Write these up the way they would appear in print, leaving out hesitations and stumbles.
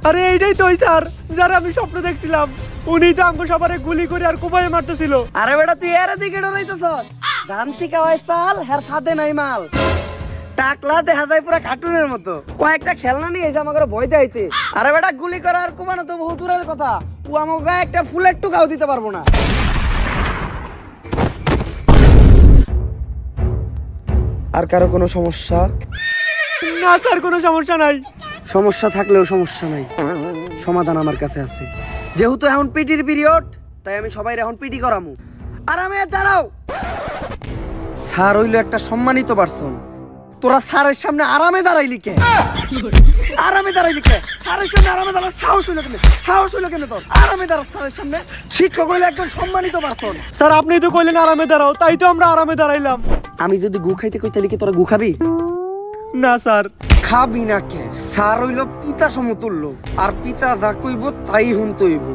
আরে এইটাই তো ওই স্যার যারা আমি স্বপ্ন দেখছিলাম, উনি তো আমাকে সবারে গুলি করে আর কোপায় মারতেছিল। আরে বেটা তুই এর দিকে ডরাইতেছস? জানতি কাওয়াই সাল হের সাথে নাই মাল। টাকলা দেখা যায় পুরো কার্টুনের মতো। কয়েকটা খেলনা নিয়ে এসে আমাকে ভয় দেখাইতে। আরে বেটা গুলি করা আর কোপানো তো বহু দূরের কথা। ও আমাকে একটা ফুলের টুকাও দিতে পারবো না। আর কারো কোনো সমস্যা? না স্যার, কোনো সমস্যা নাই। সমস্যা থাকলেও সমস্যা নাই, সমাধান আমার কাছে আছে। যেহেতু এখন পিটির পিরিয়ড, তাই আমি সবাই এখন পিটি করামু। আরামে দাঁড়াও। স্যার হইলো একটা সম্মানিত পারসন, তোরা স্যারের সামনে আরামে দাঁড়াইলি কে? আরামে দাঁড়াইলি কে? স্যারের সামনে আরামে দাঁড়ার সাহস হইলো কেন? সাহস হইলো কেন তোর? আরামে দাঁড়া স্যারের সামনে। শিক্ষক হইলো একজন সম্মানিত পারসন। স্যার আপনি তো কইলেন আরামে দাঁড়াও, তাই তো আমরা আরামে দাঁড়াইলাম। আমি যদি গু খাইতে কই তাহলে কি তোরা গু খাবি? না স্যার। খাবি না কে? স্যার হইলো পিতা সমতুল্য, আর পিতা যা কইব তাই হুনতে হইব।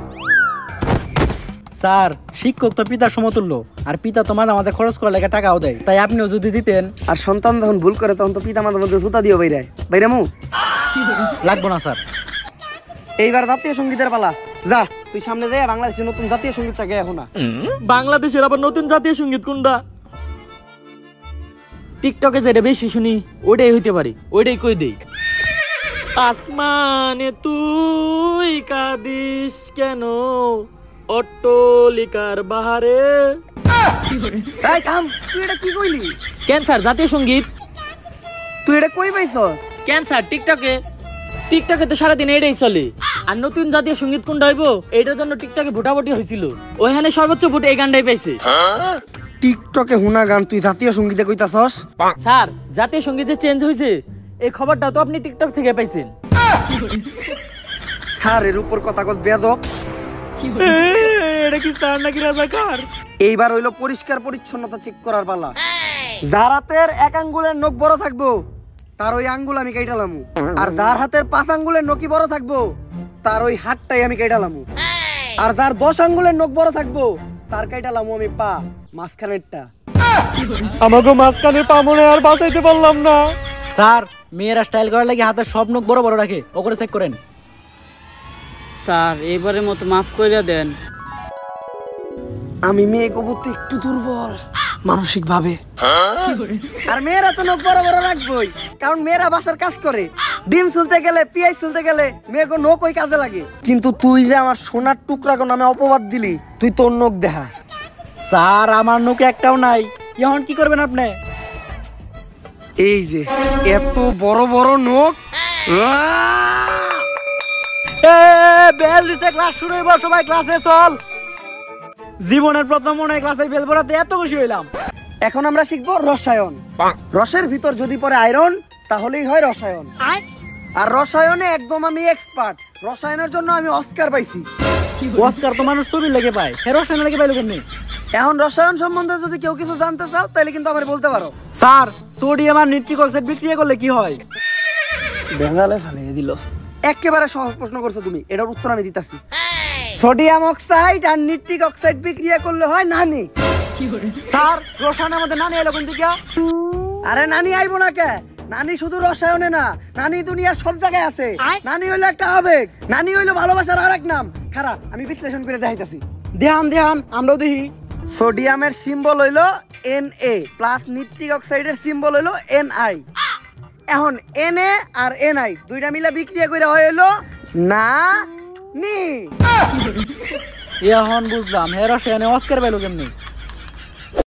স্যার শিক্ষক তো পিতার সমতুল্য, আর পিতা তো মাঝে মাঝে খরচ করার লেগে টাকাও দেয়, তাই আপনিও যদি দিতেন। আর সন্তান যখন ভুল করে তখন তো পিতা মাতার মধ্যে জুতা দিও বাইরামু। লাগবো না স্যার। এইবার জাতীয় সঙ্গীতের পালা। যা তুই সামনে যা, বাংলাদেশের নতুন জাতীয় সঙ্গীত থাকে এখন না। বাংলাদেশের আবার নতুন জাতীয় সঙ্গীত কোনটা? টিকটকে যেটা বেশি শুনি ওইটাই হইতে পারে, ওইটাই কই দেই। আসমানে তুই কাঁদিস কেন, অট্টলিকার বাহারে। এই থাম, তুই এটা কি কইলি? ক্যান্সার জাতীয় সঙ্গীত। তুই এটা কই পাইছস? ক্যান্সার টিকটকে। টিকটকে তো সারাদিন এটাই চলে। আর নতুন জাতীয় সঙ্গীত কোনটা হইব এটার জন্য টিকটকে ভোটাভুটি হয়েছিল, ওইখানে সর্বোচ্চ ভোট এই গানটাই পাইছে। টিকটকে হুনা গান তুই জাতীয় সঙ্গীতে কইতাছস? স্যার জাতীয় সঙ্গীত যে চেঞ্জ হয়েছে এই খবরটা তো আপনি টিকটক থেকে পাইছেন। স্যার এর উপর কথা কত বেয়াদব। এটা কি স্যার নাকি রাজাকার? এইবার হইলো পরিষ্কার পরিচ্ছন্নতা চেক করার পালা। যার হাতের এক আঙ্গুলের নখ বড় থাকবো তার ওই আঙ্গুল আমি কাইটালামু, আর যার হাতের 5 আঙ্গুলের নখই বড় থাকবো তার ওই হাতটাই আমি কাইটালামু, আর যার 10 আঙ্গুলের নখ বড় থাকবো তার কাইটালামু আমি পা মাঝখানেরটা। আমাকে মাঝখানে পা মনে আর বাঁচাইতে পারলাম না। স্যার মেয়েরা স্টাইল করার লাগে হাতের সব নখ বড় বড় রাখে, ওগুলো চেক করেন। স্যার এবারের মতো মাফ কইরা দেন। আমি মেয়ে কবুতে একটু দুর্বল মানসিক ভাবে। আর মেয়েরা তো নখ বড় বড় রাখবই, কারণ মেয়েরা বাসার কাজ করে। ডিম চুলতে গেলে, পিয়াজ চুলতে গেলে মেয়েকে নখ ওই কাজে লাগে। কিন্তু তুই যে আমার সোনার টুকরা কোন নামে অপবাদ দিলি, তুই তোর নখ দেখা। স্যার আমার নখ একটাও নাই, এখন কি করবেন আপনি? এই যে এত বড় বড় নখ। বেল দিছে, ক্লাস শুরু হইব, সবাই ক্লাসে চল। জীবনের প্রথম মনে হয় ক্লাসের বেল পড়াতে এত খুশি হইলাম। এখন আমরা শিখবো রসায়ন। রসের ভিতর যদি পড়ে আয়রন তাহলেই হয় রসায়ন। আর রসায়নে একদম আমি এক্সপার্ট। রসায়নের জন্য আমি অস্কার পাইছি। অস্কার তো মানুষ ছবির লেগে পায়, রসায়ন লেগে পাইলো কেমনি? এখন রসায়ন সম্বন্ধে যদি কেউ কিছু জানতে চাও তাহলে কিন্তু আমার বলতে পারো। স্যার সোডিয়াম আর নিট্রিক অক্সাইড বিক্রিয়া করলে কি হয়? বেঙ্গালে ফালিয়ে দিল। একেবারে সহজ প্রশ্ন করছো তুমি, এটার উত্তর আমি দিতাছি। সোডিয়াম অক্সাইড আর নিট্রিক অক্সাইড বিক্রিয়া করলে হয় নানি। স্যার রসায়ন আমাদের নানি এলো কোন দিকে? আরে নানি আইবো না কে? নানি শুধু রসায়নে না, নানি দুনিয়ার সব জায়গায় আছে। নানি হইলো একটা আবেগ, নানি হইলো ভালোবাসার আরেক নাম। খারাপ আমি বিশ্লেষণ করে দেখাইতাছি। ধ্যান আমরাও দেখি। সোডিয়ামের সিম্বল হইলো Na প্লাস নিট্রিক অক্সাইডের সিম্বল হইলো Ni। এখন Na আর Ni দুইটা মিলে বিক্রিয়া করে হইলো না নি। এখন বুঝলাম, রসায়নে অস্কার পাইলো কেমনি?